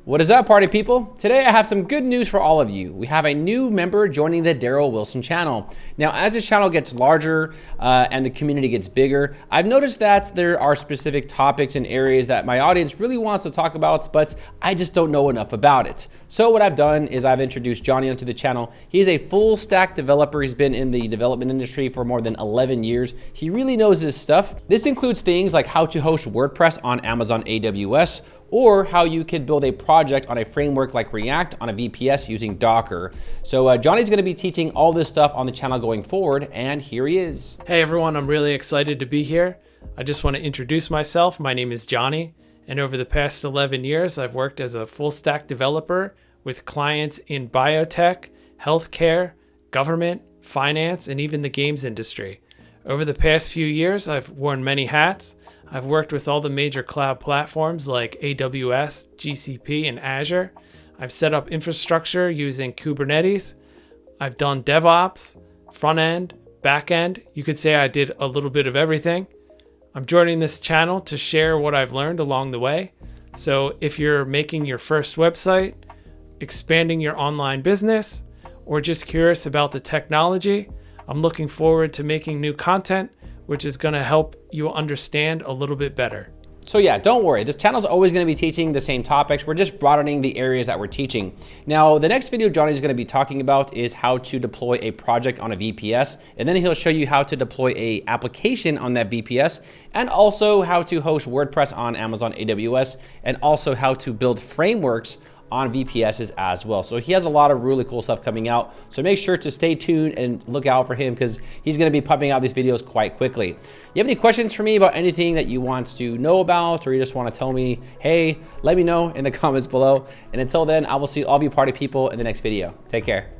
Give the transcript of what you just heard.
What is up, party people? Today I have some good news for all of you. We have a new member joining the Daryl Wilson channel. Now, as this channel gets larger and the community gets bigger, I've noticed that there are specific topics and areas that my audience really wants to talk about, but I just don't know enough about it. So what I've done is I've introduced Johnny onto the channel. He's a full stack developer. He's been in the development industry for more than 11 years. He really knows his stuff. This includes things like how to host WordPress on Amazon AWS, or how you could build a project on a framework like React on a VPS using Docker. So Johnny's gonna be teaching all this stuff on the channel going forward, and here he is. Hey everyone, I'm really excited to be here. I just want to introduce myself. My name is Johnny, and over the past 11 years, I've worked as a full stack developer with clients in biotech, healthcare, government, finance, and even the games industry. Over the past few years, I've worn many hats. I've worked with all the major cloud platforms like AWS, GCP, and Azure. I've set up infrastructure using Kubernetes. I've done DevOps, front end, back end. You could say I did a little bit of everything. I'm joining this channel to share what I've learned along the way. So if you're making your first website, expanding your online business, or just curious about the technology, I'm looking forward to making new content which is gonna help you understand a little bit better. So yeah, don't worry, this channel is always gonna be teaching the same topics. We're just broadening the areas that we're teaching. Now, the next video Johnny's gonna be talking about is how to deploy a project on a VPS, and then he'll show you how to deploy a application on that VPS, and also how to host WordPress on Amazon AWS, and also how to build frameworks on VPSs as well. So he has a lot of really cool stuff coming out. So make sure to stay tuned and look out for him because he's gonna be pumping out these videos quite quickly. You have any questions for me about anything that you want to know about, or you just wanna tell me, hey, let me know in the comments below. And until then, I will see all of you party people in the next video. Take care.